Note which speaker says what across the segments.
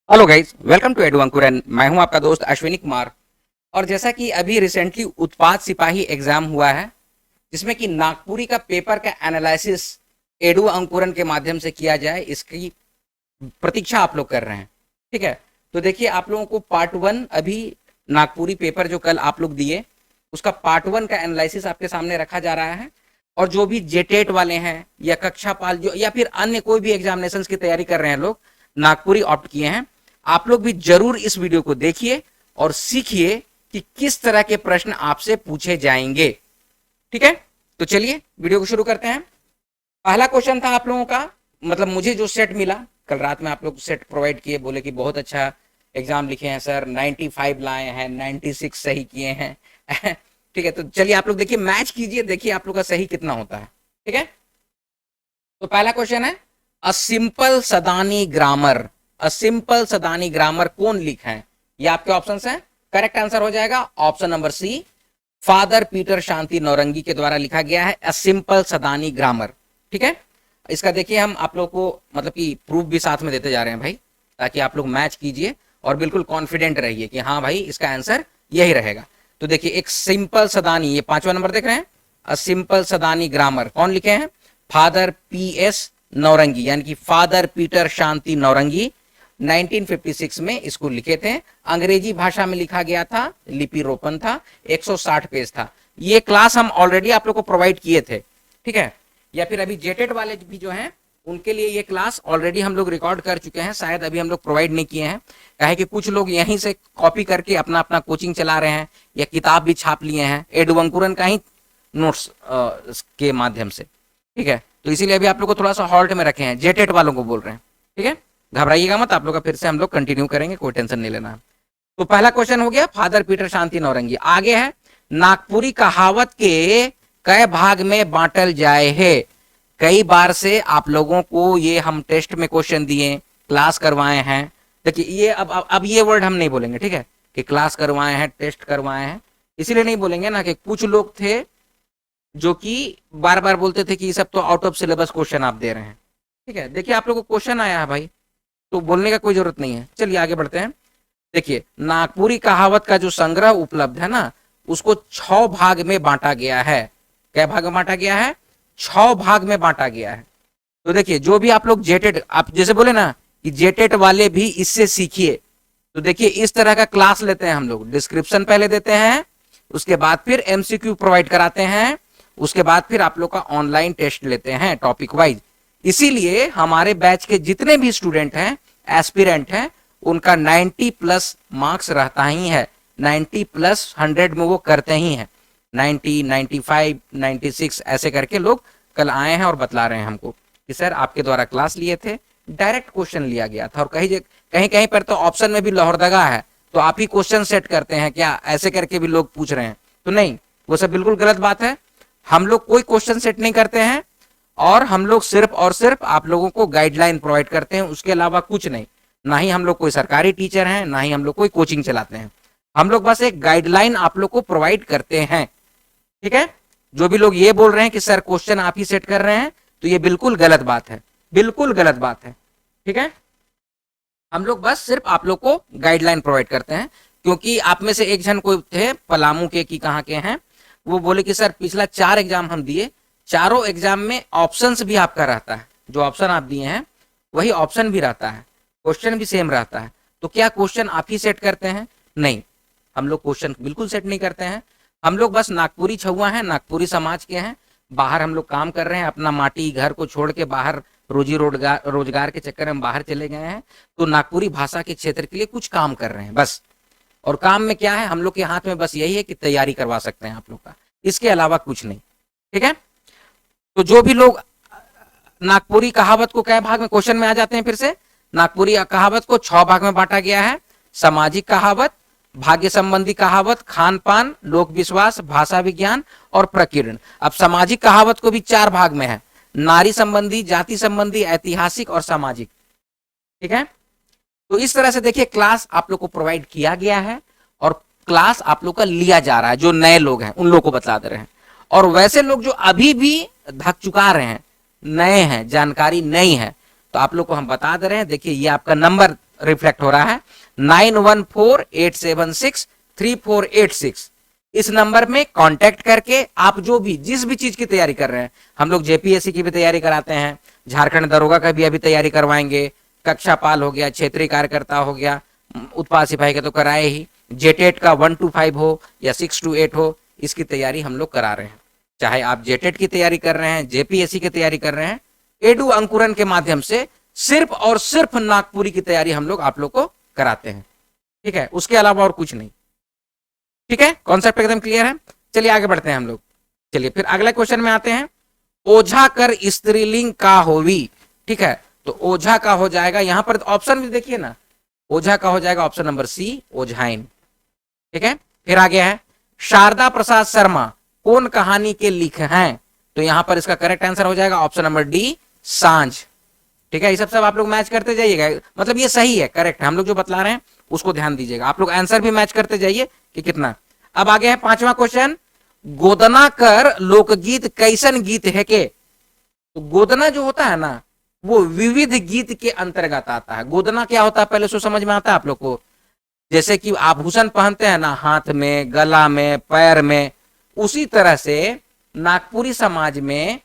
Speaker 1: Hello guys, welcome to Edu Ankur and मैं हूं आपका दोस्त अश्विनी कुमार। और जैसा कि अभी रिसेंटली उत्पाद सिपाही एग्जाम हुआ है, जिसमें कि नागपुरी का पेपर का एनालिसिस एडू अंकुरन के माध्यम से किया जाए, इसकी प्रतीक्षा आप लोग कर रहे हैं। ठीक है, तो देखिए आप लोगों को पार्ट वन अभी नागपुरी पेपर जो कल आप लोग दिए, उसका पार्ट वन का एनालिसिस आपके सामने रखा जा रहा है। और जो भी जेटेट वाले हैं या कक्षा पाल जो या फिर अन्य कोई भी एग्जामिनेशन की तैयारी कर रहे हैं लोग, नागपुरी ऑप्ट किए हैं, आप लोग भी जरूर इस वीडियो को देखिए और सीखिए कि किस तरह के प्रश्न आपसे पूछे जाएंगे। ठीक है, तो चलिए वीडियो को शुरू करते हैं। पहला क्वेश्चन था आप लोगों का, मतलब मुझे जो सेट मिला कल रात में, आप लोग सेट प्रोवाइड किए, बोले कि बहुत अच्छा एग्जाम लिखे हैं सर, 95 लाए हैं, 96 सही किए हैं। ठीक है, तो चलिए आप लोग देखिए, मैच कीजिए, देखिए आप लोग का सही कितना होता है। ठीक है, तो पहला क्वेश्चन है, a simple Sadani grammar. A simple Sadani grammar कौन लिखा है? ये आपके ऑप्शन हैं। करेक्ट आंसर हो जाएगा option number C, father Peter Shanti Naurangi के द्वारा लिखा गया है अ सिंपल सदानी ग्रामर। ठीक है, इसका देखिए हम आप लोग को मतलब कि प्रूफ भी साथ में देते जा रहे हैं भाई, ताकि आप लोग मैच कीजिए और बिल्कुल कॉन्फिडेंट रहिए कि हाँ भाई इसका आंसर यही रहेगा। तो देखिए एक सिंपल सदानी, ये पांचवा नंबर देख रहे हैं, अ सिंपल सदानी ग्रामर कौन लिखे हैं? फादर पी एस नौरंगी, यानी कि फादर पीटर शांति नौरंगी 1956 में इसको लिखे थे। अंग्रेजी भाषा में लिखा गया था, लिपि रोपन था, 160 पेज था। ये क्लास हम ऑलरेडी आप लोग को प्रोवाइड किए थे। ठीक है, या फिर अभी जेटेड वाले भी जो हैं उनके लिए ये क्लास ऑलरेडी हम लोग रिकॉर्ड कर चुके हैं, शायद अभी हम लोग प्रोवाइड नहीं किए हैं, कहे कि कुछ लोग यहीं से कॉपी करके अपना अपना कोचिंग चला रहे हैं या किताब भी छाप लिए हैं एडू अंकुरन का ही नोट्स के माध्यम से। ठीक है, तो इसीलिए अभी आप लोग को थोड़ा सा हॉल्ट में रखे हैं, जेटेट वालों को बोल रहे हैं। ठीक है, घबराइएगा मत, आप लोग का फिर से हम लोग कंटिन्यू करेंगे, कोई टेंशन नहीं लेना। तो पहला क्वेश्चन हो गया फादर पीटर शांति नौरंगी। आगे है, नागपुरी कहावत के कई भाग में बांटल जाए है। कई बार से आप लोगों को ये हम टेस्ट में क्वेश्चन दिए, क्लास करवाए हैं। देखिए ये अब ये वर्ड हम नहीं बोलेंगे, ठीक है, कि क्लास करवाए हैं, टेस्ट करवाए हैं, इसीलिए नहीं बोलेंगे ना कि कुछ लोग थे जो कि बार बार बोलते थे कि ये सब तो आउट ऑफ सिलेबस क्वेश्चन आप दे रहे हैं। ठीक है, देखिए आप लोगों को क्वेश्चन आया है भाई, तो बोलने का कोई जरूरत नहीं है। चलिए आगे बढ़ते हैं। देखिए नागपुरी कहावत का जो संग्रह उपलब्ध है ना, उसको 6 भाग में बांटा गया है। क्या भाग में बांटा गया है? 6 भाग में बांटा गया है। तो देखिए जो भी आप लोग जेटेड, आप जैसे बोले ना कि जेटेड वाले भी इससे सीखिए, तो देखिए इस तरह का क्लास लेते हैं हम लोग, डिस्क्रिप्शन पहले देते हैं, उसके बाद फिर एमसीक्यू प्रोवाइड कराते हैं, उसके बाद फिर आप लोग का ऑनलाइन टेस्ट लेते हैं टॉपिक वाइज। इसीलिए हमारे बैच के जितने भी स्टूडेंट हैं, एस्पिरेंट हैं, उनका 90 प्लस मार्क्स रहता ही है, 90 प्लस 100 में वो करते ही हैं। 90, 95, 96 ऐसे करके लोग कल आए हैं और बतला रहे हैं हमको कि सर आपके द्वारा क्लास लिए थे, डायरेक्ट क्वेश्चन लिया गया था, और कहीं कहीं कहीं पर तो ऑप्शन में भी लोहरदगा है, तो आप ही क्वेश्चन सेट करते हैं क्या, ऐसे करके भी लोग पूछ रहे हैं। तो नहीं, वो सब बिल्कुल गलत बात है। हम लोग कोई क्वेश्चन सेट नहीं करते हैं, और हम लोग सिर्फ और सिर्फ आप लोगों को गाइडलाइन प्रोवाइड करते हैं, उसके अलावा कुछ नहीं। ना ही हम लोग कोई सरकारी टीचर हैं, ना ही हम लोग कोई कोचिंग चलाते हैं, हम लोग बस एक गाइडलाइन आप लोग को प्रोवाइड करते हैं। ठीक है, जो भी लोग ये बोल रहे हैं कि सर क्वेश्चन आप ही सेट कर रहे हैं, तो ये बिल्कुल गलत बात है, बिल्कुल गलत बात है। ठीक है, हम लोग बस सिर्फ आप लोग को गाइडलाइन प्रोवाइड करते हैं। क्योंकि आप में से एक जन कोई थे पलामू के कि कहाँ के हैं, वो बोले कि सर पिछला 4 एग्जाम हम दिए, चारों एग्जाम में ऑप्शंस भी आपका रहता है, जो ऑप्शन आप दिए हैं वही ऑप्शन भी रहता है, क्वेश्चन भी सेम रहता है, तो क्या क्वेश्चन आप ही सेट करते हैं? नहीं, हम लोग क्वेश्चन बिल्कुल सेट नहीं करते हैं। हम लोग बस नागपुरी छुआ हैं, नागपुरी समाज के हैं, बाहर हम लोग काम कर रहे हैं, अपना माटी घर को छोड़ के बाहर रोजी रोजगार के चक्कर में बाहर चले गए हैं, तो नागपुरी भाषा के क्षेत्र के लिए कुछ काम कर रहे हैं बस। और काम में क्या है, हम लोग के हाथ में बस यही है कि तैयारी करवा सकते हैं आप लोग का, इसके अलावा कुछ नहीं। ठीक है, तो जो भी लोग नागपुरी कहावत को कई भाग में, क्वेश्चन में आ जाते हैं फिर से, नागपुरी कहावत को 6 भाग में बांटा गया है। सामाजिक कहावत, भाग्य संबंधी कहावत, खान पान, लोक विश्वास, भाषा विज्ञान और प्रकीर्णन। अब सामाजिक कहावत को भी 4 भाग में है, नारी संबंधी, जाति संबंधी, ऐतिहासिक और सामाजिक। ठीक है, तो इस तरह से देखिए क्लास आप लोग को प्रोवाइड किया गया है, और क्लास आप लोग का लिया जा रहा है। जो नए लोग हैं उन लोग को बता दे रहे हैं, और वैसे लोग जो अभी भी धक चुका रहे हैं, नए हैं, जानकारी नहीं है, तो आप लोग को हम बता दे रहे हैं। देखिए ये आपका नंबर रिफ्लेक्ट हो रहा है 9148763486। इस नंबर में कांटेक्ट करके आप जो भी जिस भी चीज की तैयारी कर रहे हैं, हम लोग जेपीएससी की भी तैयारी कराते हैं, झारखंड दरोगा का भी अभी तैयारी करवाएंगे, कक्षापाल हो गया, क्षेत्रीय कार्यकर्ता हो गया, उत्पाद सिपाही का तो कराए ही, जेटेट का 1 to 5 हो या 6 to 8 हो, इसकी तैयारी हम लोग करा रहे हैं। चाहे आप जेटेट की तैयारी कर रहे हैं, जेपीएससी की तैयारी कर रहे हैं, एडू अंकुरन के माध्यम से सिर्फ और सिर्फ नागपुरी की तैयारी हम लोग आप लोग को कराते हैं। ठीक है, उसके अलावा और कुछ नहीं। ठीक है, कॉन्सेप्ट एकदम क्लियर है। चलिए आगे बढ़ते हैं हम लोग। चलिए फिर अगले क्वेश्चन में आते हैं। ओझा कर स्त्रीलिंग का होवी। ठीक है, तो ओझा का हो जाएगा, यहां पर ऑप्शन भी देखिए ना, ओझा का हो जाएगा ऑप्शन नंबर सी, ओझाइन। ठीक है, फिर आगे है शारदा प्रसाद शर्मा कौन कहानी के लिख हैं, तो यहां पर इसका करेक्ट आंसर हो जाएगा ऑप्शन नंबर डी, सांझ। ठीक है, ये सब आप लोग मैच करते जाइएगा, मतलब ये सही है, करेक्ट है, हम लोग जो बतला रहे हैं उसको ध्यान दीजिएगा, आप लोग आंसर भी मैच करते जाइए कि कितना। अब आगे है पांचवा क्वेश्चन, गोदना कर लोकगीत कैसन गीत है के। तो गोदना जो होता है ना, वो विविध गीत के अंतर्गत आता है। गोदना क्या होता है पहले सो समझ में आता है आप लोग को, जैसे कि आभूषण पहनते हैं ना हाथ में, गला में, पैर में, उसी तरह से नागपुरी समाज में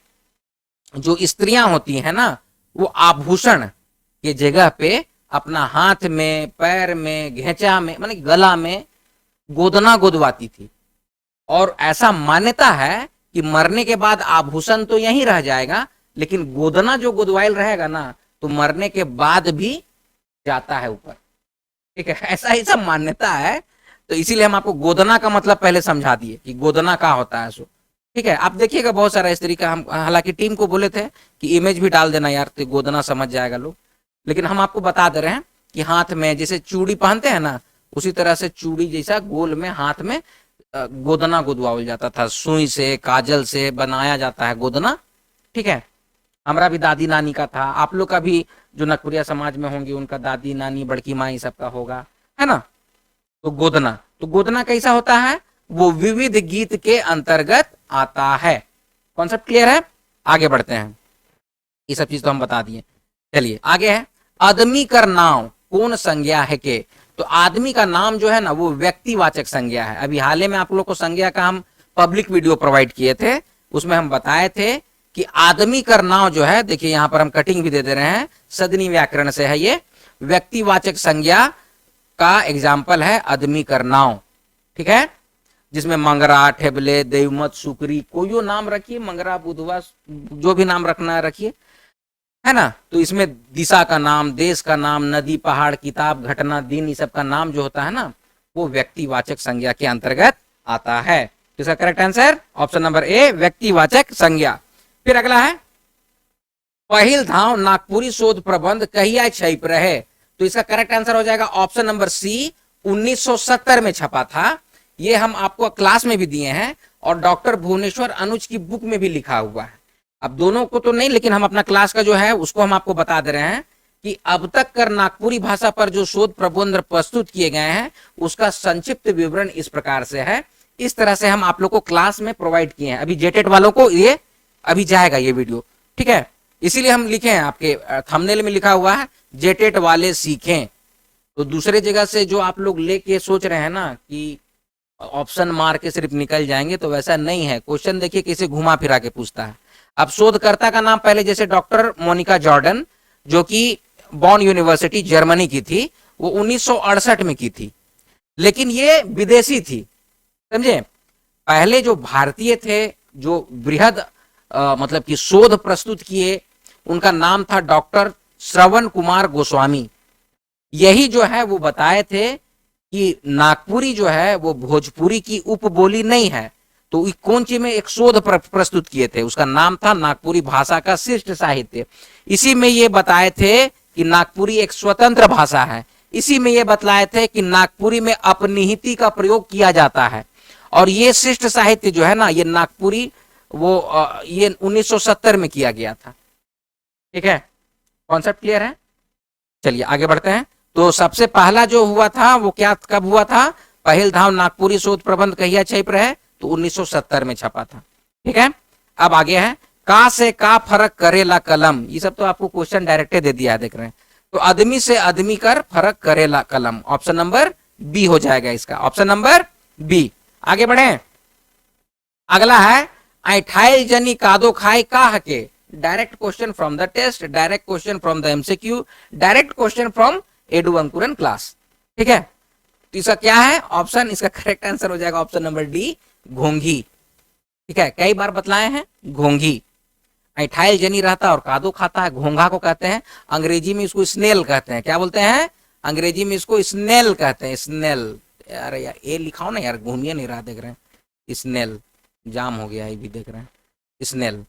Speaker 1: जो स्त्रियां होती हैं ना, वो आभूषण के जगह पे अपना हाथ में, पैर में, घेंचा में, माने गला में गोदना गोदवाती थी। और ऐसा मान्यता है कि मरने के बाद आभूषण तो यहीं रह जाएगा, लेकिन गोदना जो गोदवाइल रहेगा ना, तो मरने के बाद भी जाता है ऊपर। ठीक है, ऐसा ही सब मान्यता है, तो इसीलिए हम आपको गोदना का मतलब पहले समझा दिए कि गोदना क्या होता है। सो ठीक है, आप देखिएगा बहुत सारा इस तरीका, हम हालांकि टीम को बोले थे कि इमेज भी डाल देना यार, तो गोदना समझ जाएगा लोग, लेकिन हम आपको बता दे रहे हैं कि हाथ में जैसे चूड़ी पहनते हैं ना, उसी तरह से चूड़ी जैसा गोल में हाथ में गोदना गोदवाया जाता था, सुई से, काजल से बनाया जाता है गोदना। ठीक है, हमारा भी दादी नानी का था, आप लोग का भी जो नगपुरिया समाज में होंगे उनका दादी नानी, बड़की माई सबका होगा, है ना। तो गोदना कैसा होता है, वो विविध गीत के अंतर्गत आता है। कॉन्सेप्ट क्लियर है, आगे बढ़ते हैं। ये सब चीज तो हम बता दिए। चलिए आगे है, आदमी कर नाम कौन संज्ञा है के। तो आदमी का नाम जो है ना, वो व्यक्तिवाचक संज्ञा है। अभी हाल में आप लोग को संज्ञा का हम पब्लिक वीडियो प्रोवाइड किए थे, उसमें हम बताए थे कि आदमी कर नाम जो है, देखिए यहां पर हम कटिंग भी दे दे रहे हैं, सदनी व्याकरण से है, ये व्यक्तिवाचक संज्ञा का एग्जाम्पल है आदमी कर नाम। ठीक है, जिसमें मंगरा, ठेबले, देवमत, सुकरी, कोई नाम रखिए, मंगरा, बुधवा, जो भी नाम रखना है रखिए, है ना। तो इसमें दिशा का नाम, देश का नाम, नदी, पहाड़, किताब, घटना, दिन, ये सब का नाम जो होता है ना, वो व्यक्तिवाचक संज्ञा के अंतर्गत आता है। तो इसका correct answer option number A, व्यक्तिवाचक संज्ञा। फिर अगला है, पहिल धाव नागपुरी शोध प्रबंध कहिया छप रहे। तो इसका करेक्ट आंसर हो जाएगा ऑप्शन नंबर सी, 1970 में छपा था। ये हम आपको क्लास में भी दिए हैं और डॉक्टर भुवनेश्वर अनुज की बुक में भी लिखा हुआ है। अब दोनों को तो नहीं, लेकिन हम अपना क्लास का जो है उसको हम आपको बता दे रहे हैं कि अब तक कर नागपुरी भाषा पर जो शोध प्रबंध प्रस्तुत किए गए हैं उसका संक्षिप्त विवरण इस प्रकार से है। इस तरह से हम आप लोग को क्लास में प्रोवाइड किए हैं। अभी जेटेट वालों को ये अभी जाएगा ये वीडियो, ठीक है, इसीलिए हम लिखे हैं, आपके थंबनेल में लिखा हुआ है जेटेट वाले सीखें। तो दूसरे जगह से जो आप लोग लेके सोच रहे हैं ना कि ऑप्शन मार के सिर्फ निकल जाएंगे, तो वैसा नहीं है। क्वेश्चन देखिए कैसे घुमा फिरा के पूछता है। अब शोधकर्ता का नाम पहले जैसे डॉक्टर मोनिका जॉर्डन, जो कि बॉन यूनिवर्सिटी जर्मनी की थी, वो 1968 में की थी, लेकिन ये विदेशी थी, समझे। पहले जो भारतीय थे जो बृहद मतलब कि शोध प्रस्तुत किए, उनका नाम था डॉक्टर श्रवण कुमार गोस्वामी। यही जो है वो बताए थे कि नागपुरी जो है वो भोजपुरी की उपबोली नहीं है। तो कौन चीज में एक शोध प्रस्तुत किए थे, उसका नाम था नागपुरी भाषा का शिष्ट साहित्य। इसी में ये बताए थे कि नागपुरी एक स्वतंत्र भाषा है। इसी में ये बतलाए थे कि नागपुरी में अपनिहिति का प्रयोग किया जाता है। और ये शिष्ट साहित्य जो है ना, ये नागपुरी वो ये 1970 में किया गया था। ठीक है, कॉन्सेप्ट क्लियर है। चलिए आगे बढ़ते हैं। तो सबसे पहला जो हुआ था वो क्या, कब हुआ था, पहिल धाम नागपुरी शोध प्रबंध कहिया छप रहे, तो 1970 में छपा था। ठीक है, अब आगे है, का से का फर्क करेला कलम। ये सब तो आपको क्वेश्चन डायरेक्ट दे दिया है, देख रहे हैं। तो आदमी से आदमी कर फर्क करेला कलम। ऑप्शन नंबर बी हो जाएगा इसका, ऑप्शन नंबर बी। आगे बढ़े, अगला है ऐठाइल जनी कादो खाए का हके। Direct question from the test, direct question from the MCQ, direct question from Edu Ankur class. ठीक है, तो इसका क्या है ऑप्शन, इसका करेक्ट आंसर हो जाएगा ऑप्शन नंबर डी, घोंघी। ठीक है, कई बार बतलाए हैं, घोंघी। ऐठाइल जनी रहता और कादो खाता है, घोंघा को कहते हैं। अंग्रेजी में इसको स्नेल कहते हैं। क्या बोलते हैं अंग्रेजी में इसको? स्नेल कहते हैं, स्नेल। यार यार ए लिखाओ ना यार, घूमिए नहीं रहा, देख रहे हैं स्नेल, जाम हो गया है भी, देख रहे हैं स्नेल।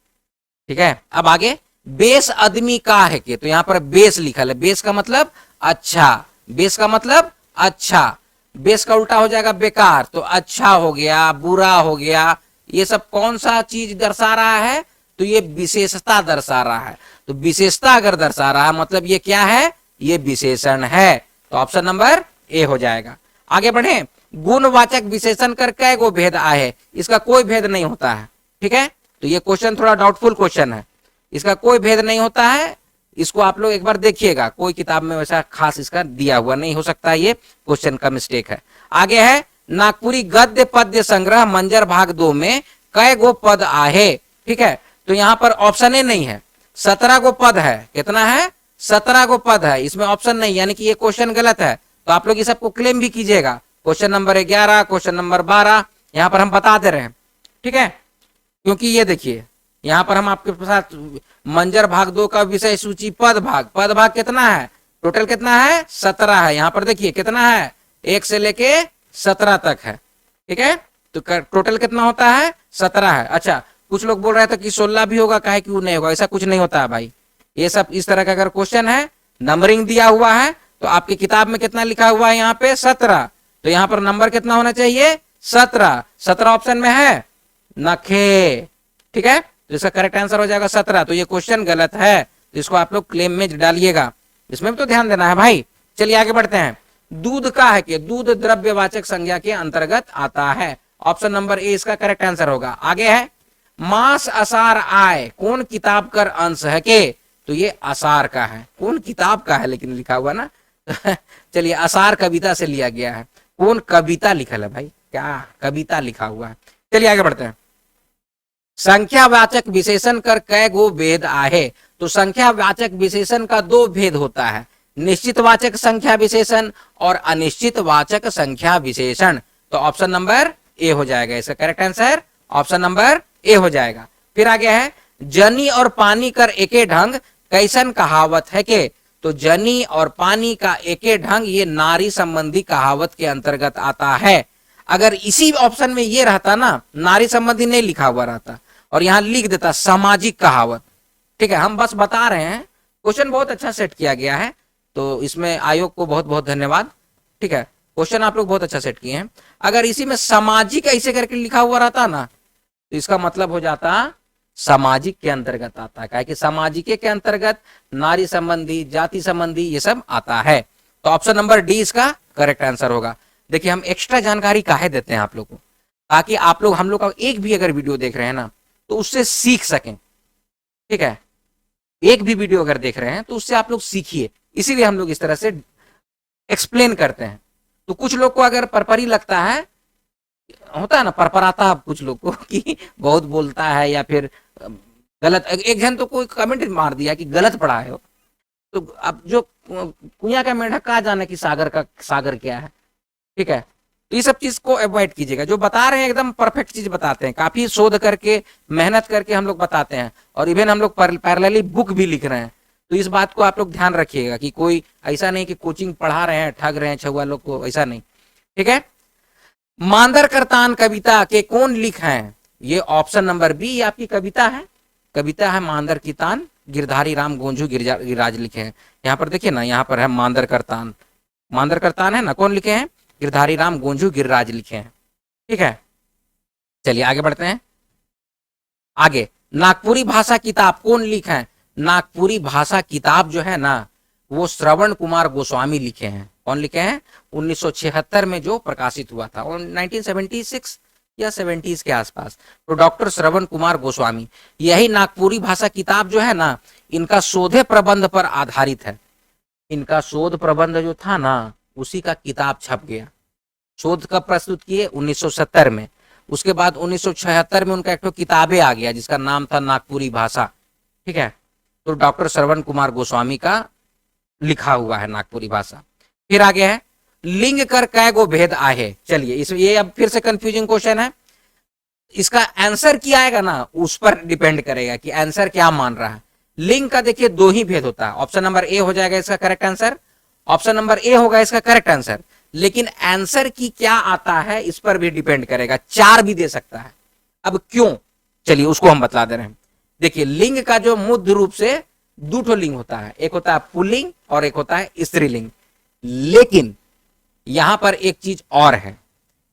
Speaker 1: ठीक है, अब आगे, बेस आदमी का है के, तो यहाँ पर बेस लिखा है। बेस का मतलब अच्छा, बेस का मतलब अच्छा, बेस का उल्टा हो जाएगा बेकार, तो अच्छा हो गया, बुरा हो गया, ये सब कौन सा चीज दर्शा रहा है? तो ये विशेषता दर्शा रहा है। तो विशेषता अगर दर्शा रहा है मतलब ये क्या है? ये विशेषण है। तो ऑप्शन नंबर ए हो जाएगा। आगे बढ़े, गुणवाचक विशेषण कर कै गो भेद आए? इसका कोई भेद नहीं होता है। ठीक है, तो ये क्वेश्चन थोड़ा डाउटफुल क्वेश्चन है, इसका कोई भेद नहीं होता है। इसको आप लोग एक बार देखिएगा, कोई किताब में वैसा खास इसका दिया हुआ नहीं हो सकता, ये क्वेश्चन का मिस्टेक है। आगे है, नागपुरी गद्य पद्य संग्रह मंजर भाग 2 में कै गो पद आहे? ठीक है, तो यहां पर ऑप्शन ए नहीं है, 17 गो पद है। कितना है? 17 गो पद है, इसमें ऑप्शन नहीं, यानी कि ये क्वेश्चन गलत है। तो आप लोग ये सबको क्लेम भी कीजिएगा। क्वेश्चन नंबर 11, क्वेश्चन नंबर 12 यहां पर हम बता दे रहे हैं। ठीक है, क्योंकि ये देखिए यहां पर हम आपके साथ मंजर भाग 2 का विषय सूची पद भाग कितना है? टोटल कितना है? 17 है। यहां पर देखिए कितना है, 1 से लेके 17 तक है। ठीक है, तो टोटल कितना होता है? 17 है। अच्छा, कुछ लोग बोल रहे थे कि 16 भी होगा, काहे क्यों नहीं होगा? ऐसा कुछ नहीं होता है भाई। ये सब इस तरह का अगर क्वेश्चन है, नंबरिंग दिया हुआ है, तो आपकी किताब में कितना लिखा हुआ है? यहाँ पे 17, तो यहाँ पर नंबर कितना होना चाहिए? 17। 17 ऑप्शन में है नखे। ठीक है, तो इसका करेक्ट आंसर हो जाएगा 17। तो ये क्वेश्चन गलत है, तो इसको आप लोग क्लेम में डालिएगा, इसमें भी तो ध्यान देना है भाई। चलिए आगे बढ़ते हैं। दूध का है कि दूध द्रव्यवाचक संज्ञा के अंतर्गत आता है। ऑप्शन नंबर ए इसका करेक्ट आंसर होगा। आगे है, मास असार आय कौन किताब कर अंश है के? तो ये असार का है, कौन किताब का है लेकिन लिखा हुआ ना। चलिए, असार कविता से लिया गया है। कौन कविता लिखल है भाई? क्या कविता लिखा हुआ है? चलिए आगे बढ़ते हैं। संख्यावाचक विशेषण कर कै गो भेद आहे? तो संख्यावाचक विशेषण का 2 भेद होता है, निश्चितवाचक संख्या विशेषण और अनिश्चितवाचक संख्या विशेषण। तो ऑप्शन नंबर ए हो जाएगा इसका करेक्ट आंसर, ऑप्शन नंबर ए हो जाएगा। फिर आगे है, जनी और पानी कर एके ढंग कैसन कहावत है के? तो जनी और पानी का एके ढंग ये नारी संबंधी कहावत के अंतर्गत आता है। अगर इसी ऑप्शन में ये रहता ना, नारी संबंधी नहीं लिखा हुआ रहता और यहां लिख देता सामाजिक कहावत। ठीक है, हम बस बता रहे हैं, क्वेश्चन बहुत अच्छा सेट किया गया है, तो इसमें आयोग को बहुत बहुत धन्यवाद। ठीक है, क्वेश्चन आप लोग बहुत अच्छा सेट किए हैं। अगर इसी में सामाजिक ऐसे करके लिखा हुआ रहता ना, तो इसका मतलब हो जाता सामाजिक के अंतर्गत आता है, क्या कि सामाजिक के अंतर्गत नारी संबंधी, जाति संबंधी ये सब आता है। तो ऑप्शन नंबर डी इसका करेक्ट आंसर होगा। देखिए, हम एक्स्ट्रा जानकारी काहे देते हैं आप लोग को, ताकि आप लोग हम लोग का एक भी अगर वीडियो देख रहे हैं ना, तो उससे सीख सकें। ठीक है, एक भी वीडियो अगर देख रहे हैं तो उससे आप लोग सीखिए, इसीलिए हम लोग इस तरह से एक्सप्लेन करते हैं। तो कुछ लोग को अगर परपरी लगता है, होता है ना परपराता कुछ लोग को कि बहुत बोलता है या फिर गलत, एक जन तो कोई कमेंट मार दिया कि गलत पढ़ा है। तो अब जो कुइया का मेढक कहा जाने कि सागर का सागर क्या है। ठीक है, तो ये सब चीज को अवॉइड कीजिएगा। जो बता रहे हैं एकदम परफेक्ट चीज बताते हैं, काफी शोध करके मेहनत करके हम लोग बताते हैं, और इवन हम लोग पैरेलली बुक भी लिख रहे हैं। तो इस बात को आप लोग ध्यान रखिएगा कि कोई ऐसा नहीं कि कोचिंग पढ़ा रहे हैं ठग रहे हैं छुआ लोग को, ऐसा नहीं। ठीक है, मांदर करतान कविता के कौन लिख हैं? ये ऑप्शन नंबर बी आपकी कविता है, कविता है मांदर की तान, गिरधारी राम गोंझू गिरिराज लिखे हैं। यहाँ पर देखिए ना, यहाँ पर है मांदर करतान, मांदर करतान है ना, कौन लिखे हैं? गिरधारी राम गोंझू गिरिराज लिखे हैं। ठीक है, चलिए आगे बढ़ते हैं। आगे, नागपुरी भाषा किताब कौन लिखे हैं? नागपुरी भाषा किताब जो है ना, वो श्रवण कुमार गोस्वामी लिखे हैं। कौन लिखे हैं? 1976 में जो प्रकाशित हुआ था, और 1976 या 70s के आसपास। तो डॉक्टर श्रवण कुमार गोस्वामी, यही नागपुरी भाषा किताब जो है ना, इनका शोधे प्रबंध पर आधारित है। इनका शोध प्रबंध जो था ना, उसी का किताब छप गया। शोध कब प्रस्तुत किए? 1970 में। उसके बाद 1976 में उनका एक तो किताबें आ गया जिसका नाम था नागपुरी भाषा। ठीक है, तो डॉक्टर श्रवण कुमार गोस्वामी का लिखा हुआ है नागपुरी भाषा। फिर आगे है लिंग कर कै गो भेद आहे। चलिए इस ये अब फिर से कंफ्यूजिंग क्वेश्चन है। इसका आंसर क्या आएगा ना, उस पर डिपेंड करेगा कि आंसर क्या मान रहा है। लिंग का देखिए दो ही भेद होता है। ऑप्शन नंबर ए हो जाएगा इसका करेक्ट आंसर। ऑप्शन नंबर ए होगा इसका करेक्ट आंसर। लेकिन आंसर की क्या आता है इस पर भी डिपेंड करेगा, चार भी दे सकता है। अब क्यों, चलिए उसको हम बता दे रहे हैं। देखिए लिंग का जो मुख्य रूप से दो ठो लिंग होता है, एक होता है पुल्लिंग और एक होता है स्त्रीलिंग। लेकिन यहां पर एक चीज और है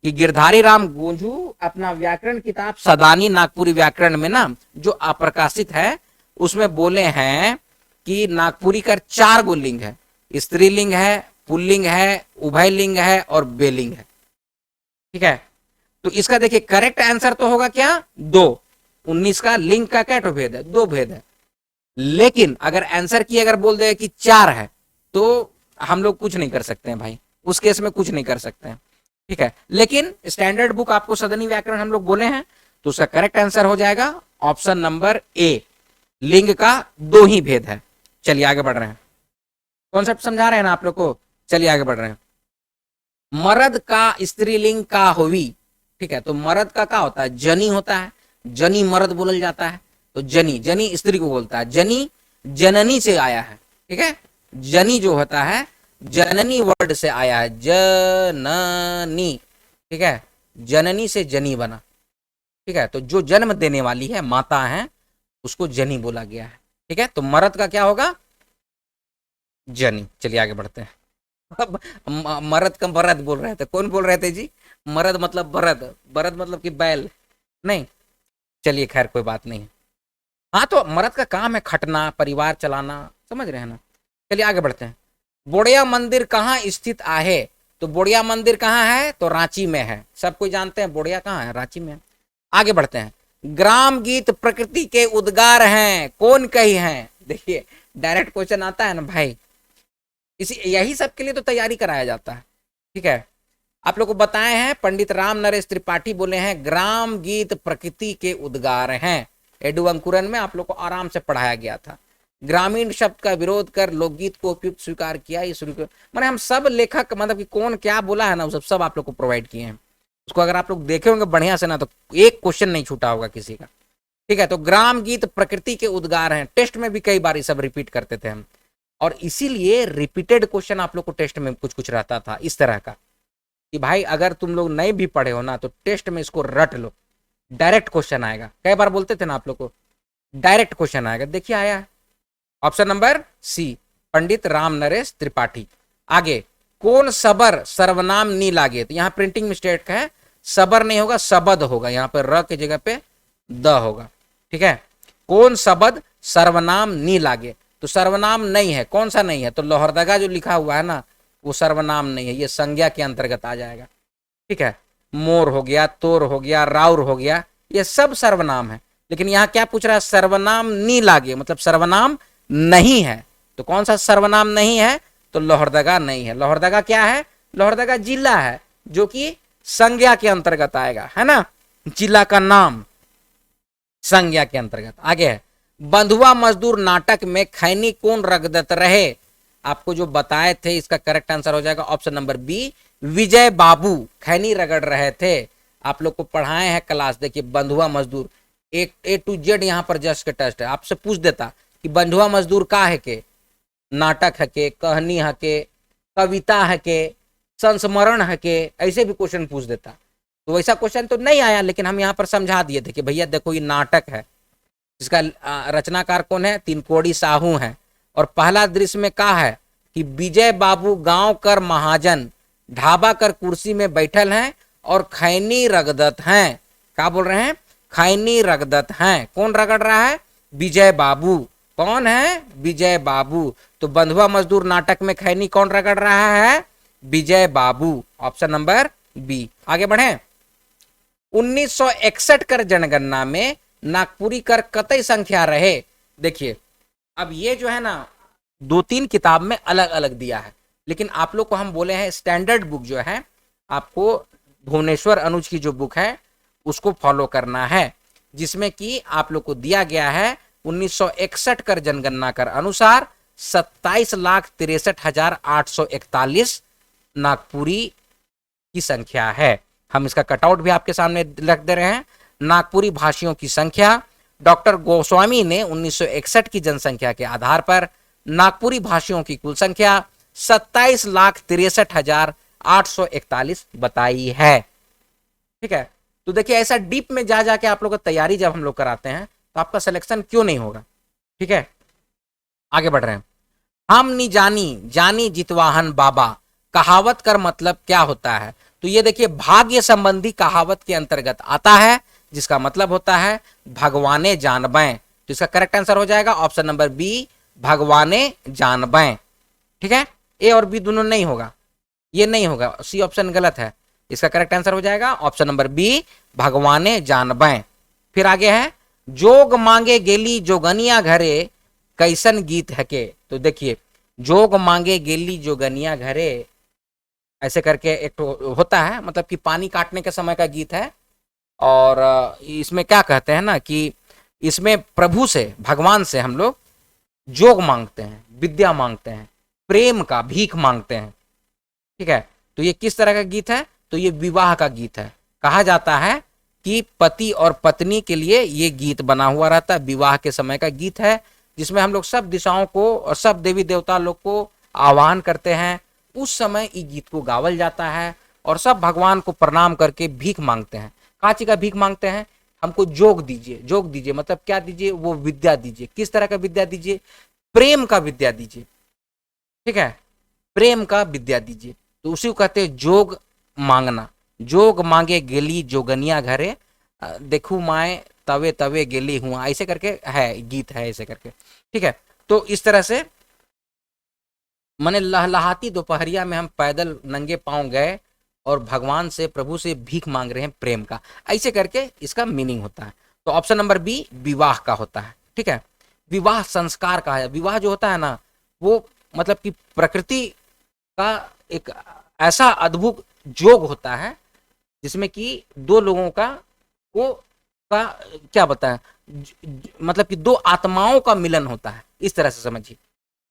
Speaker 1: कि गिरधारी राम गोंझू अपना व्याकरण किताब सदानी नागपुरी व्याकरण में ना जो अप्रकाशित है उसमें बोले हैं कि नागपुरी का चार गो लिंग है, स्त्रीलिंग है, पुल्लिंग है, उभयलिंग है और बेलिंग है। ठीक है, तो इसका देखिए करेक्ट आंसर तो होगा क्या, 2। 19 का लिंग का क्या भेद है, 2 भेद है। लेकिन अगर आंसर की अगर बोल दे कि 4 है तो हम लोग कुछ नहीं कर सकते हैं भाई, उस केस में कुछ नहीं कर सकते हैं। ठीक है, लेकिन स्टैंडर्ड बुक आपको सदनी व्याकरण हम लोग बोले हैं तो उसका करेक्ट आंसर हो जाएगा ऑप्शन नंबर ए, लिंग का 2 ही भेद है। चलिए आगे बढ़ रहे हैं, कॉन्सेप्ट समझा रहे हैं ना आप लोग को। चलिए आगे बढ़ रहे हैं। मर्द का स्त्रीलिंग का होवी। ठीक है, तो मर्द का क्या होता है, जनी होता है, जनी मर्द बोल जाता है। तो जनी, जनी स्त्री को बोलता है। जनी जननी से आया है। ठीक है, जनी जो होता है जननी वर्ड से आया है, जननी। ठीक है, जननी से जनी बना। ठीक है, तो जो जन्म देने वाली है, माता है, उसको जनी बोला गया है। ठीक है, तो मर्द का क्या होगा, जनी। चलिए आगे बढ़ते हैं। अब मर्द का बरद बोल रहे थे, कौन बोल रहे थे जी, मर्द मतलब बरद, बरद मतलब कि बैल नहीं। चलिए खैर कोई बात नहीं। हाँ, तो मर्द का काम है खटना, परिवार चलाना, समझ रहे हैं ना। चलिए आगे बढ़ते हैं। बोड़िया मंदिर कहाँ स्थित आहे। तो बोड़िया मंदिर कहाँ है, तो रांची में है। सब कोई जानते हैं बोड़िया कहाँ है, रांची में है। आगे बढ़ते हैं। ग्राम गीत प्रकृति के उद्गार हैं, कौन कही हैं। देखिए डायरेक्ट क्वेश्चन आता है ना भाई, इसी यही सब के लिए तो तैयारी कराया जाता है। ठीक है, आप लोग को बताए हैं पंडित राम नरेश त्रिपाठी बोले हैं ग्राम गीत प्रकृति के उद्गार हैं। एडु अंकुरन में आप लोग को आराम से पढ़ाया गया था। ग्रामीण शब्द का विरोध कर लोकगीत को उपयुक्त स्वीकार किया, ये शुरू मैंने हम सब लेखक मतलब कि कौन क्या बोला है ना, वो सब आप लोग को प्रोवाइड किए हैं। उसको अगर आप लोग देखे होंगे बढ़िया से ना तो एक क्वेश्चन नहीं छूटा होगा किसी का। ठीक है, तो ग्राम गीत प्रकृति के उद्गार हैं। टेस्ट में भी कई बार ये सब रिपीट करते थे हम, और इसीलिए रिपीटेड क्वेश्चन आप लोग को टेस्ट में कुछ कुछ रहता था इस तरह का कि भाई अगर तुम लोग नहीं भी पढ़े हो ना तो टेस्ट में इसको रट लो, डायरेक्ट क्वेश्चन आएगा। कई बार बोलते थे ना आप लोग को डायरेक्ट क्वेश्चन आएगा, देखिए आया ऑप्शन नंबर सी, पंडित राम नरेश त्रिपाठी। आगे, कौन सबर सर्वनाम नी लागे। तो यहाँ प्रिंटिंग मिस्टेक है, सबर नहीं होगा शबद होगा, यहाँ पर र की जगह पे द होगा। ठीक है, कौन शबद सर्वनाम नी लागे, तो सर्वनाम नहीं है। कौन सा नहीं है, तो लोहरदगा जो लिखा हुआ है ना वो सर्वनाम नहीं है, ये संज्ञा के अंतर्गत आ जाएगा। ठीक है, मोर हो गया, तोर हो गया, राउर हो गया, ये सब सर्वनाम है। लेकिन यहाँ क्या पूछ रहा है, सर्वनाम नी लागे मतलब सर्वनाम नहीं है। तो कौन सा सर्वनाम नहीं है, तो लोहरदगा नहीं है। लोहरदगा क्या है, लोहरदगा जिला है जो कि संज्ञा के अंतर्गत आएगा, है ना, जिला का नाम संज्ञा के अंतर्गत। आगे है, बंधुआ मजदूर नाटक में खैनी कौन रगदत रहे। आपको जो बताए थे इसका करेक्ट आंसर हो जाएगा ऑप्शन नंबर बी, विजय बाबू खैनी रगड़ रहे थे। आप लोग को पढ़ाए हैं क्लास, देखिए बंधुआ मजदूर एक ए टू जेड यहाँ पर जस्ट के टेस्ट है। आपसे पूछ देता कि बंधुआ मजदूर का है के, नाटक है के, कहानी है के, कविता है के, संस्मरण है के, ऐसे भी क्वेश्चन पूछ देता। तो वैसा क्वेश्चन तो नहीं आया, लेकिन हम यहाँ पर समझा दिए थे कि भैया देखो ये नाटक है, इसका रचनाकार कौन है, तिनकोड़ी साहू है। और पहला दृश्य में क्या है कि विजय बाबू गांव कर महाजन ढाबा कर कुर्सी में बैठल हैं और खैनी रगदत हैं। क्या बोल रहे हैं, खैनी रगदत हैं। कौन रगड़ रहा है, विजय बाबू। कौन है, विजय बाबू। तो बंधुआ मजदूर नाटक में खैनी कौन रगड़ रहा है, Vijay Babu. Option number B. आगे बढ़े। 1961 कर जनगणना में नागपुरी कर कतई संख्या रहे। देखिए अब ये जो है ना दो तीन किताब में अलग अलग दिया है, लेकिन आप लोग को हम बोले हैं स्टैंडर्ड बुक जो है आपको भुवनेश्वर अनुज की जो बुक है उसको फॉलो करना है, जिसमें कि आप लोग को दिया गया है 1961 कर जनगणना कर अनुसार 27,63,841 नागपुरी की संख्या है। हम इसका कटआउट भी आपके सामने रख दे रहे हैं। नागपुरी भाषियों की संख्या डॉक्टर गोस्वामी ने 1961 की जनसंख्या के आधार पर नागपुरी भाषियों की कुल संख्या 27,63,841 बताई है। ठीक है, तो देखिए ऐसा डीप में जा जाके आप लोग का तैयारी जब हम लोग कराते हैं तो आपका सिलेक्शन क्यों नहीं होगा। ठीक है, आगे बढ़ रहे हैं। हम नी जानी जानी जितवाहन बाबा, कहावत कर मतलब क्या होता है? तो ये देखिए भाग्य संबंधी कहावत के अंतर्गत आता है, जिसका मतलब होता है भगवाने जानबैं। तो इसका करेक्ट आंसर हो जाएगा ऑप्शन नंबर बी, भगवाने जानबैं। ठीक है, ए और बी दोनों नहीं होगा, ये नहीं होगा, सी ऑप्शन गलत है। इसका करेक्ट आंसर हो जाएगा ऑप्शन नंबर बी, भगवाने जानबैं। फिर आगे है जोग मांगे गेली जोगनिया घरे, कैसन गीत है के? तो देखिए जोग मांगे गेली जोगनिया घरे, ऐसे करके एक तो होता है, मतलब कि पानी काटने के समय का गीत है। और इसमें क्या कहते हैं ना कि इसमें प्रभु से, भगवान से हम लोग जोग मांगते हैं, विद्या मांगते हैं, प्रेम का भीख मांगते हैं। ठीक है, तो ये किस तरह का गीत है? तो ये विवाह का गीत है। कहा जाता है कि पति और पत्नी के लिए ये गीत बना हुआ रहता है, विवाह के समय का गीत है, जिसमें हम लोग सब दिशाओं को और सब देवी देवता लोग को आह्वान करते हैं। उस समय इस गीत को गावल जाता है और सब भगवान को प्रणाम करके भीख मांगते हैं। काची का भीख मांगते हैं? हमको जोग दीजिए, जोग दीजिए मतलब क्या दीजिए? वो विद्या दीजिए। किस तरह का विद्या दीजिए? प्रेम का विद्या दीजिए। ठीक है, प्रेम का विद्या दीजिए, तो उसी को कहते हैं जोग मांगना। जोग मांगे गेली जोगनिया घरे, देखू माए तवे तवे गेली हुआ, ऐसे करके है गीत है, ऐसे करके। ठीक है, तो इस तरह से मने लहलहाती दोपहरिया में हम पैदल नंगे पांव गए और भगवान से, प्रभु से भीख मांग रहे हैं प्रेम का, ऐसे करके इसका मीनिंग होता है। तो ऑप्शन नंबर बी विवाह का होता है। ठीक है, विवाह संस्कार का है। विवाह जो होता है ना, वो मतलब कि प्रकृति का एक ऐसा अद्भुत जोग होता है जिसमें कि दो लोगों का को का क्या बताएं, मतलब कि दो आत्माओं का मिलन होता है, इस तरह से समझिए।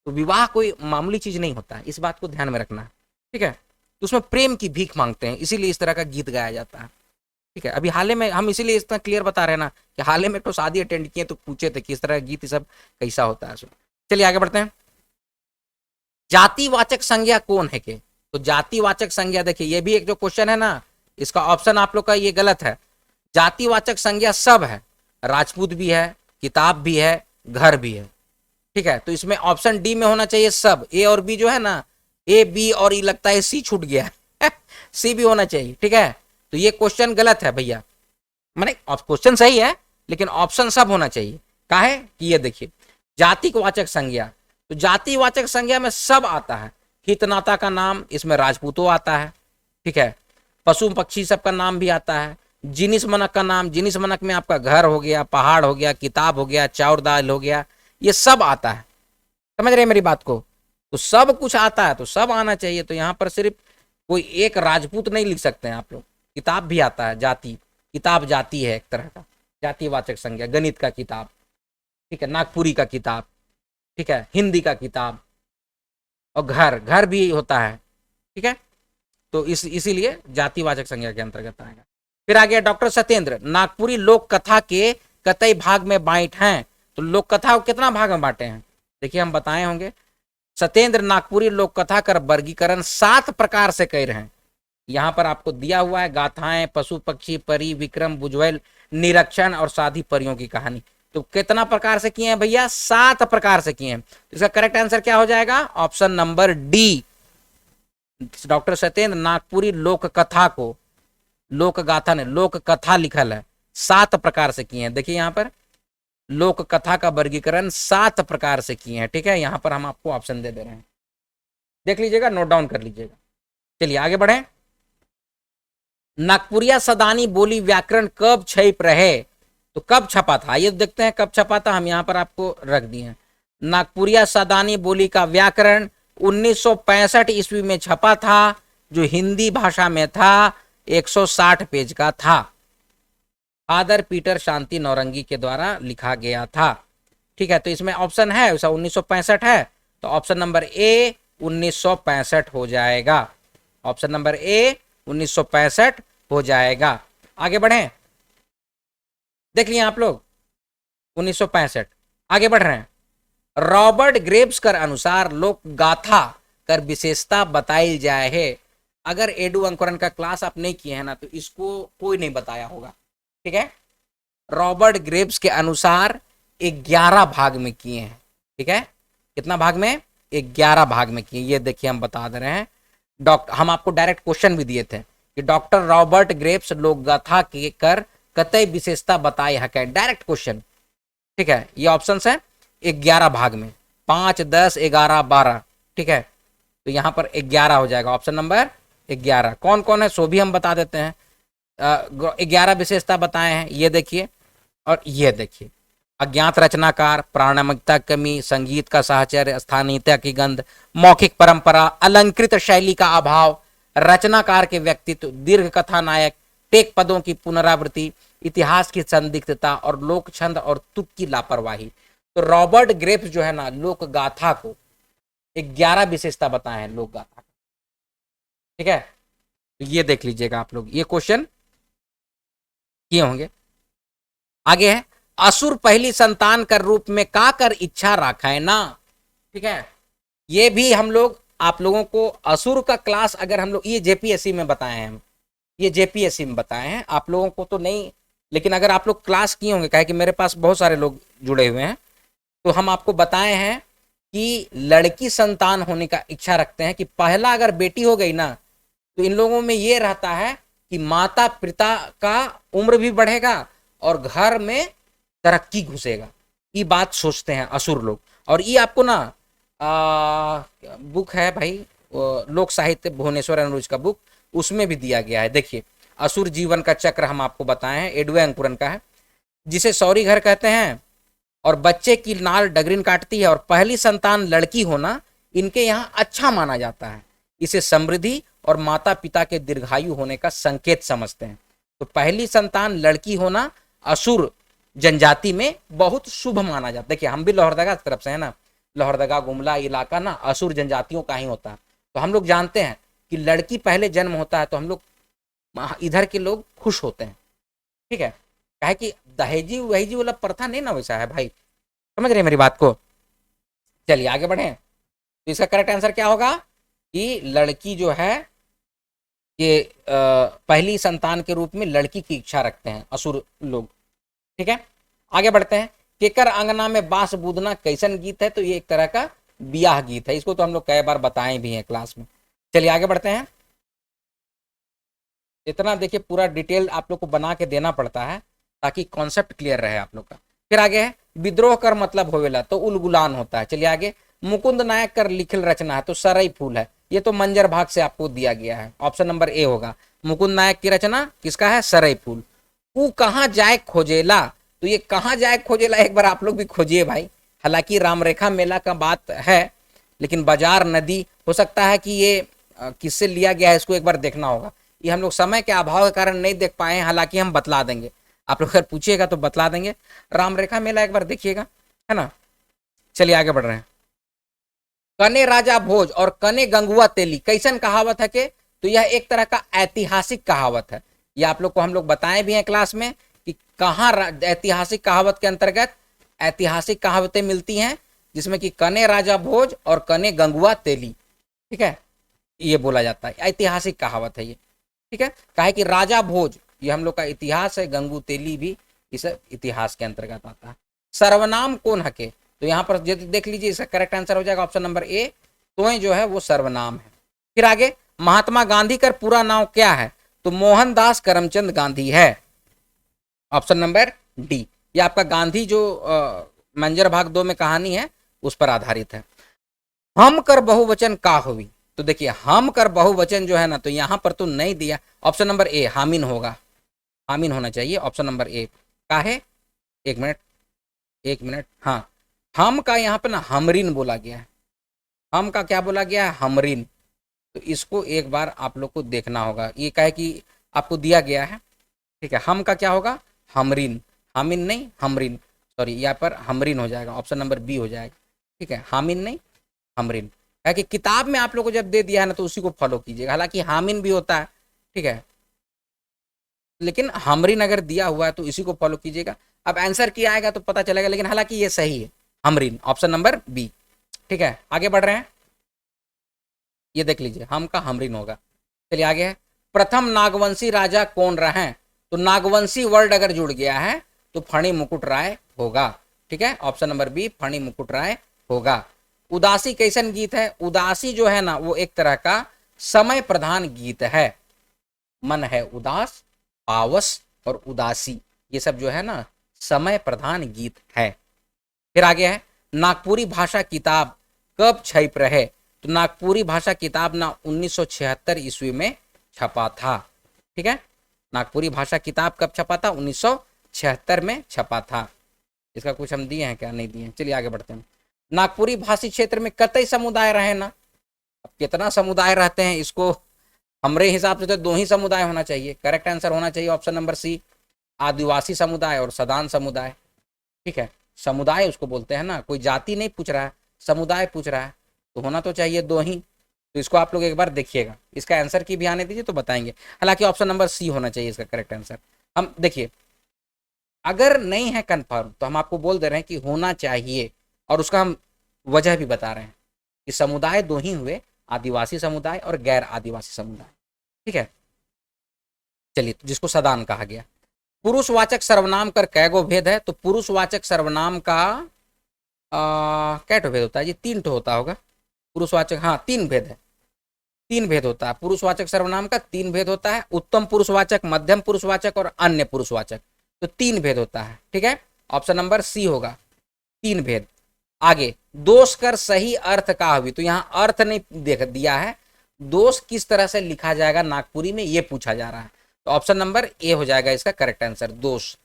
Speaker 1: तो विवाह कोई मामूली चीज नहीं होता है, इस बात को ध्यान में रखना है। ठीक है, तो उसमें प्रेम की भीख मांगते हैं, इसीलिए इस तरह का गीत गाया जाता है। ठीक है, अभी हाल ही में हम इसीलिए इतना क्लियर बता रहे हैं ना कि हाल ही में तो शादी अटेंड किए तो पूछे थे कि इस तरह का गीत सब कैसा होता है। चलिए आगे बढ़ते हैं। जातिवाचक संज्ञा कौन है के? तो जातिवाचक संज्ञा देखिए, ये भी एक जो क्वेश्चन है ना, इसका ऑप्शन आप लोग का ये गलत है। जातिवाचक संज्ञा सब है, राजपूत भी है, किताब भी है, घर भी है। ठीक है, तो इसमें ऑप्शन डी में होना चाहिए सब। ए और बी जो है ना, ए बी और ये लगता है सी छूट गया सी भी होना चाहिए। ठीक है, तो ये क्वेश्चन गलत है भैया, माने क्वेश्चन सही है लेकिन ऑप्शन सब होना चाहिए। काहे कि ये देखिए जातिवाचक संज्ञा, तो जातिवाचक संज्ञा में सब आता है। हितनाता का नाम, इसमें राजपूतों आता है। ठीक है, पशु पक्षी सबका नाम भी आता है। जिनिस मनक का नाम, जिनिस मनक में आपका घर हो गया, पहाड़ हो गया, किताब हो गया, चाउर दाल हो गया, ये सब आता है। समझ रहे हैं मेरी बात को? तो सब कुछ आता है तो सब आना चाहिए। तो यहाँ पर सिर्फ कोई एक राजपूत नहीं लिख सकते हैं आप लोग। किताब भी आता है, जाति, किताब जाति है एक तरह का, जातिवाचक संज्ञा। गणित का किताब, ठीक है, नागपुरी का किताब, ठीक है, हिंदी का किताब, और घर, घर भी होता है। ठीक है, तो इसीलिए जातिवाचक संज्ञा के अंतर्गत आएगा। फिर आ गया डॉक्टर सत्येंद्र, नागपुरी लोक कथा के कतई भाग में बांट हैं? तो लोक कथा को कितना भाग में बांटे हैं? देखिए हम बताए होंगे। सत्येंद्र नागपुरी लोक कथा का वर्गीकरण 7 प्रकार से कर रहे हैं। यहाँ पर आपको दिया हुआ है गाथाएं, पशु पक्षी, परी, विक्रम, बुझवैल, निरीक्षण और साधी परियों की कहानी। तो कितना प्रकार से किए हैं भैया? 7 प्रकार से किए हैं। तो इसका करेक्ट आंसर क्या हो जाएगा? Option number D. Doctor Satyendra Nagpuri लोक कथा को, लोक गाथा ने लोक कथा लिखल है, 7 प्रकार से किए हैं। देखिए यहाँ पर लोक कथा का वर्गीकरण 7 प्रकार से किए हैं। ठीक है, यहाँ पर हम आपको ऑप्शन दे रहे हैं, देख लीजिएगा, नोट डाउन कर लीजिएगा। चलिए आगे बढ़े। नागपुरिया सदानी बोली व्याकरण कब छप रहे? तो कब छपा था, ये देखते हैं कब छपा था। हम यहाँ पर आपको रख दिए हैं। नागपुरिया सादानी बोली का व्याकरण 1965 ईस्वी में छपा था, जो हिंदी भाषा में था, 160 पेज का था। फादर पीटर शांति नौरंगी के द्वारा लिखा गया था। ठीक है, तो इसमें ऑप्शन है वैसा 1965 है, तो ऑप्शन नंबर ए 1965 हो जाएगा। ऑप्शन नंबर ए 1965 हो जाएगा। आगे बढ़े, देख लिए आप लोग 1965। आगे बढ़ रहे हैं। रॉबर्ट ग्रेव्स कर अनुसार लोक गाथा कर विशेषता बताई जाए है। अगर एडू अंकुरन का क्लास आप नहीं किए हैं ना, तो इसको कोई नहीं बताया होगा। ठीक है, रॉबर्ट ग्रेव्स के अनुसार 11 भाग में किए हैं। ठीक है, कितना भाग में? 11 भाग में किए। ये देखिए हम बता दे रहे हैं। हम आपको डायरेक्ट क्वेश्चन भी दिए थे कि डॉक्टर रॉबर्ट ग्रेव्स लोक गाथा के कर कतई विशेषता बताई है, डायरेक्ट क्वेश्चन। ठीक है, ये ऑप्शन है 11 भाग में, 5, 10, 11, 12। ठीक है, तो यहां पर 11 हो जाएगा। ऑप्शन नंबर 11 कौन कौन है सो भी हम बता देते हैं। 11 विशेषता बताए हैं, ये देखिए और ये देखिए। अज्ञात रचनाकार, प्राणिकता कमी, संगीत का साहचर्य, स्थानीयता की गंध, मौखिक परंपरा, अलंकृत शैली का अभाव, रचनाकार के व्यक्तित्व, दीर्घ कथा नायक, टेक पदों की पुनरावृत्ति, इतिहास की संदिग्धता और लोक छंद और तुक की लापरवाही। तो रॉबर्ट ग्रेव्स जो है ना, लोक गाथा को 11 विशेषता बताए हैं लोक गाथा। ठीक है, तो ये देख लीजिएगा आप लोग, ये क्वेश्चन किए होंगे। आगे है, असुर पहली संतान कर रूप में का कर इच्छा रखा है ना। ठीक है, ये भी हम लोग आप लोगों को असुर का क्लास अगर हम लोग, ये जेपीएससी में बताए हैं, हम ये जेपीएससी में बताए हैं, आप लोगों को तो नहीं, लेकिन अगर आप लोग क्लास किए होंगे, कहे कि मेरे पास बहुत सारे लोग जुड़े हुए हैं, तो हम आपको बताए हैं कि लड़की संतान होने का इच्छा रखते हैं कि पहला अगर बेटी हो गई ना, तो इन लोगों में ये रहता है कि माता पिता का उम्र भी बढ़ेगा और घर में तरक्की घुसेगा। ये बात सोचते हैं असुर लोग। और ये आपको ना बुक है भाई, लोक साहित्य भुवनेश्वर अनुज का बुक, उसमें भी दिया गया है। देखिए, असुर जीवन का चक्र हम आपको बताए हैं, एडवे अंकुरन का है, जिसे सौरी घर कहते हैं और बच्चे की नाल डगरिन काटती है और पहली संतान लड़की होना इनके यहाँ अच्छा माना जाता है। इसे समृद्धि और माता पिता के दीर्घायु होने का संकेत समझते हैं। तो पहली संतान लड़की होना असुर जनजाति में बहुत शुभ माना जाता है। देखिए, हम भी लोहरदगा तरफ से है ना, लोहरदगा गुमला इलाका ना असुर जनजातियों का ही होता है। तो हम लोग जानते हैं कि लड़की पहले जन्म होता है तो हम लोग इधर के लोग खुश होते हैं। ठीक है, कहे कि दहेजी वहेजी वाला प्रथा नहीं ना वैसा है भाई, समझ रहे मेरी बात को। चलिए आगे बढ़े, तो इसका करेक्ट आंसर क्या होगा कि लड़की जो है ये पहली संतान के रूप में लड़की की इच्छा रखते हैं असुर लोग। ठीक है, आगे बढ़ते हैं। केकर अंगना में बांस बूदना कैसन गीत है, तो ये एक तरह का ब्याह गीत है, इसको तो हम लोग कई बार बताए भी हैं क्लास में। चलिए आगे बढ़ते हैं। इतना देखिए पूरा डिटेल आप लोग को बना के देना पड़ता है ताकि कॉन्सेप्ट क्लियर रहे आप लोग का। फिर आगे है, विद्रोह कर मतलब होवेला, तो उलगुलान होता है। चलिए आगे, मुकुंद नायक कर लिखिल रचना है, तो सरई फूल है। ये तो मंजर भाग से आपको दिया गया है, ऑप्शन नंबर ए होगा। मुकुंद नायक की रचना किसका है? सरई फूल। ऊ कहाँ जाए खोजेला, तो ये कहाँ जाए खोजेला एक बार आप लोग भी खोजिए भाई। हालांकि रामरेखा मेला का बात है, लेकिन बाजार नदी हो सकता है कि ये किससे लिया गया है, इसको एक बार देखना होगा। ये हम लोग समय के अभाव के कारण नहीं देख पाए हैं, हालांकि हम बतला देंगे, आप लोग अगर पूछिएगा तो बतला देंगे। रामरेखा मेला एक बार देखिएगा, है ना। चलिए आगे बढ़ रहे हैं। कने राजा भोज और कने गंगुआ तेली कैसन कहावत है के, तो यह एक तरह का ऐतिहासिक कहावत है। यह आप लोग को हम लोग बताए भी हैं क्लास में कि कहाँ ऐतिहासिक कहावत के अंतर्गत ऐतिहासिक कहावतें मिलती हैं, जिसमें कि कने राजा भोज और कने गंगुआ तेली, ठीक है, ये बोला जाता है, ऐतिहासिक कहावत है ये। ठीक है, कहे कि राजा भोज ये हम लोग का इतिहास है, गंगू तेली भी इस इतिहास के अंतर्गत आता है। सर्वनाम कौन हके, तो यहाँ पर देख लीजिए, इसका करेक्ट आंसर हो जाएगा ऑप्शन नंबर ए, तोय जो है वो सर्वनाम है। फिर आगे, महात्मा गांधी का पूरा नाम क्या है, तो मोहनदास करमचंद गांधी है, ऑप्शन नंबर डी। ये आपका गांधी जो मंजर भाग 2 में कहानी है उस पर आधारित है। हम कर बहुवचन का हुई, तो देखिए हम कर बहुवचन जो है ना, तो यहां पर तो नहीं दिया, ऑप्शन नंबर ए हामिन होगा, हामिन होना चाहिए, ऑप्शन नंबर ए का है। एक मिनट हाँ, हम का यहाँ पे ना हमरीन बोला गया है, हम का क्या बोला गया है, हमरीन। तो इसको एक बार आप लोग को देखना होगा, ये क्या है कि आपको दिया गया है, ठीक है। हम का क्या होगा, हमरीन, हामिन नहीं हमरीन, सॉरी यहाँ पर हमरीन हो जाएगा, ऑप्शन नंबर बी हो जाएगा, ठीक है। हामिन नहीं हमरीन, क्या कि किताब में आप लोग को जब दे दिया है ना तो उसी को फॉलो कीजिएगा, हालांकि हामिन भी होता है, ठीक है, लेकिन हमरीन अगर दिया हुआ है तो इसी को फॉलो कीजिएगा। अब आंसर क्या आएगा तो पता चलेगा, लेकिन हालांकि ये सही है, हमरीन, ऑप्शन नंबर बी, ठीक है। आगे बढ़ रहे हैं, ये देख लीजिए, हम का हमरीन होगा। चलिए आगे है, प्रथम नागवंशी राजा कौन रहे, तो नागवंशी वर्ड अगर जुड़ गया है तो फणी मुकुट राय होगा, ठीक है, ऑप्शन नंबर बी फणी मुकुट राय होगा। उदासी कैसन गीत है, उदासी जो है ना वो एक तरह का समय प्रधान गीत है, मन है उदास, पावस और उदासी, ये सब जो है ना समय प्रधान गीत है। फिर आगे है, नागपुरी भाषा किताब कब छप रहे, तो नागपुरी भाषा किताब ना 1976 ईस्वी में छपा था, ठीक है। नागपुरी भाषा किताब कब छपा था, 1976 में छपा था। इसका कुछ हम दिए हैं क्या, नहीं दिए, चलिए आगे बढ़ते हैं। नागपुरी भाषी क्षेत्र में कतई समुदाय रहे ना, अब कितना समुदाय रहते हैं, इसको हमारे हिसाब से तो 2 ही समुदाय होना चाहिए, करेक्ट आंसर होना चाहिए ऑप्शन नंबर सी, आदिवासी समुदाय और सदान समुदाय, ठीक है। समुदाय उसको बोलते हैं ना, कोई जाति नहीं पूछ रहा है, समुदाय पूछ रहा है, तो होना तो चाहिए 2 ही। तो इसको आप लोग एक बार देखिएगा, इसका आंसर की भी आने दीजिए तो बताएंगे, हालांकि ऑप्शन नंबर सी होना चाहिए इसका करेक्ट आंसर। हम देखिए, अगर नहीं है कंफर्म तो हम आपको बोल दे रहे हैं कि होना चाहिए, और उसका हम वजह भी बता रहे हैं कि समुदाय 2 ही हुए, आदिवासी समुदाय और गैर आदिवासी समुदाय, ठीक है। चलिए, जिसको सदान कहा गया। पुरुषवाचक सर्वनाम कर कैगो भेद है, तो पुरुषवाचक सर्वनाम का कैठो भेद होता है जी, 3 ठो होता होगा पुरुषवाचक, हाँ 3 भेद है, 3 भेद होता है पुरुषवाचक सर्वनाम का, 3 भेद होता है, उत्तम पुरुषवाचक, मध्यम पुरुषवाचक और अन्य पुरुषवाचक, तो 3 भेद होता है, ठीक है, ऑप्शन नंबर सी होगा, 3 भेद। आगे, दोष कर सही अर्थ का हुई, तो यहाँ अर्थ नहीं देख दिया है, दोष किस तरह से लिखा जाएगा नागपुरी में ये पूछा जा रहा है, तो ऑप्शन नंबर ए हो जाएगा इसका करेक्ट आंसर, दोष,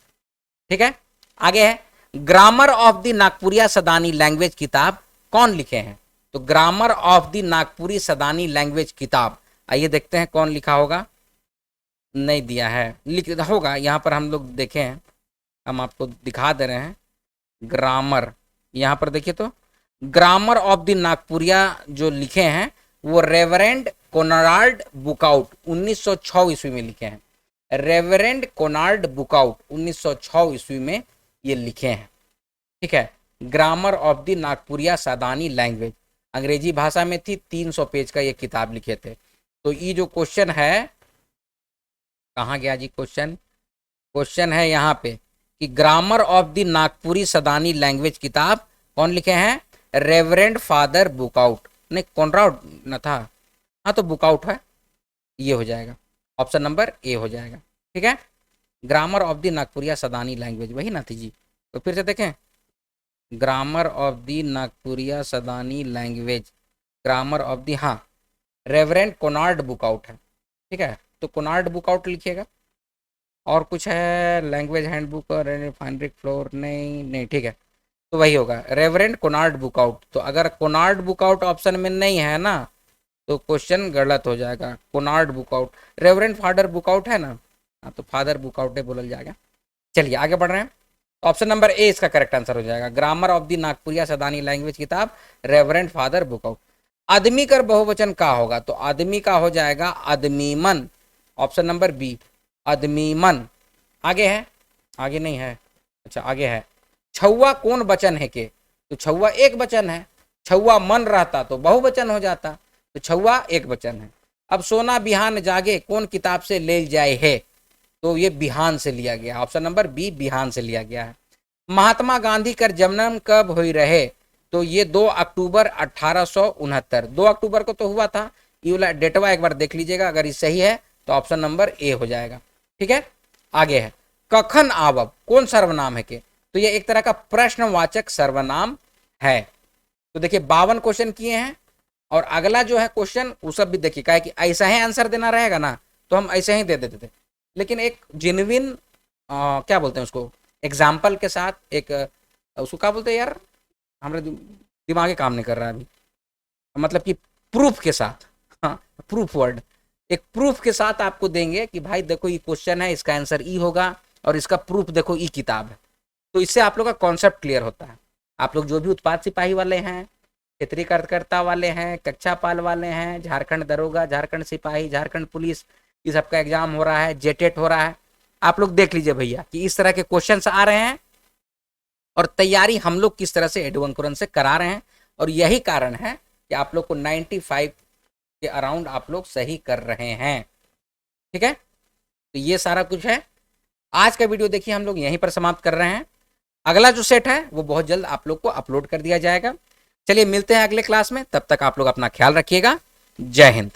Speaker 1: ठीक है। आगे है, grammar of the Nagpuria Sadani language किताब कौन लिखे हैं, तो grammar of the Nagpuri Sadani language किताब, आइए देखते हैं कौन लिखा होगा, नहीं दिया है, लिख होगा यहाँ पर, हम लोग देखे हैं, हम आपको दिखा दे रहे हैं, ग्रामर, यहाँ पर देखिए तो ग्रामर ऑफ द नागपुरिया जो लिखे हैं वो रेवरेंड कोनार्ड बुकआउट 1906 ईस्वी में लिखे हैं, रेवरेंड कोनार्ड बुकआउट 1906 ईस्वी में ये लिखे हैं, ठीक है। Grammar of the Nagpuria Sadani language, अंग्रेजी भाषा में थी, 300 पेज का ये किताब लिखे थे। तो ये जो क्वेश्चन है, कहाँ गया जी क्वेश्चन, क्वेश्चन है यहाँ पे कि grammar of the Nagpuri Sadani language किताब कौन लिखे हैं, रेवरेंड फादर बुकआउट, नहीं कॉनराड न था, हाँ तो बुकआउट है, ये हो जाएगा, ऑप्शन नंबर ए हो जाएगा, ठीक है। Grammar of the Nagpuria Sadani language वही ना थी जी, तो फिर से देखें, grammar of the Nagpuria Sadani language, grammar of the, हाँ रेवरेंड कोनार्ड बुकआउट है, ठीक है, तो कोनार्ड बुकआउट लिखिएगा। और कुछ है, लैंग्वेज हैंडबुक और रिफाइनरी फ्लोर, नहीं नहीं, ठीक है, तो वही होगा रेवरेंड कोनार्ड बुकआउट। तो अगर कोनार्ड बुकआउट ऑप्शन में नहीं है ना तो क्वेश्चन गलत हो जाएगा, कोनार्ड बुकआउट, रेवरेंड फादर बुकआउट है ना, हाँ तो फादर बुकआउट है बोला जाएगा। चलिए आगे बढ़ रहे हैं, ऑप्शन नंबर ए इसका करेक्ट आंसर हो जाएगा, grammar of the Nagpuria Sadani language किताब, रेवरेंड फादर बुकआउट। आदमी कर बहुवचन का होगा, तो आदमी का हो जाएगा आदमीमन, ऑप्शन नंबर बी आदमीमन। आगे है, आगे नहीं है, अच्छा आगे है, छुआ कौन वचन है के, तो छुआ एक वचन है, छुआ मन रहता तो बहुवचन हो जाता, तो छुआ एक वचन है। अब सोना बिहान जागे कौन किताब से ले जाए है, तो ये बिहान से लिया गया, ऑप्शन नंबर बी बिहान से लिया गया है। महात्मा गांधी का जन्म कब हुई रहे, तो ये 2 अक्टूबर 1869, 2 अक्टूबर को तो हुआ था, ये वाला डेटवा एक बार देख लीजिएगा, अगर ये सही है तो ऑप्शन नंबर ए हो जाएगा, ठीक है। आगे है, कखन आवब कौन सर्वनाम है के, तो ये एक तरह का प्रश्नवाचक सर्वनाम है। तो देखिए 52 क्वेश्चन किए हैं, और अगला जो है क्वेश्चन वो सब भी देखिए, क्या है कि ऐसा ही आंसर देना रहेगा ना तो हम ऐसे ही दे देते थे, लेकिन एक जेन्युइन क्या बोलते हैं उसको, एग्जाम्पल के साथ, एक उसको क्या बोलते हैं यार, हमारा दिमाग ही काम नहीं कर रहा है अभी, मतलब कि प्रूफ के साथ, हाँ प्रूफ वर्ड, एक प्रूफ के साथ आपको देंगे कि भाई देखो ये क्वेश्चन है, इसका आंसर ई होगा और इसका प्रूफ देखो ई किताब है। तो इससे आप लोग का कॉन्सेप्ट क्लियर होता है। आप लोग जो भी उत्पाद सिपाही वाले हैं, क्षेत्रीय कार्यकर्ता वाले हैं, कक्षा पाल वाले हैं, झारखंड दरोगा, झारखंड सिपाही, झारखंड पुलिस, इस सबका एग्जाम हो रहा है, जेटेट हो रहा है, आप लोग देख लीजिए भैया कि इस तरह के क्वेश्चंस आ रहे हैं और तैयारी हम लोग किस तरह से एडू अंकुरन से करा रहे हैं। और यही कारण है कि आप लोग को 95 के अराउंड आप लोग सही कर रहे हैं। ठीक है, तो ये सारा कुछ है। आज का वीडियो देखिए हम लोग यहीं पर समाप्त कर रहे हैं। अगला जो सेट है वो बहुत जल्द आप लोग को अपलोड कर दिया जाएगा। चलिए मिलते हैं अगले क्लास में, तब तक आप लोग अपना ख्याल रखिएगा। जय हिंद।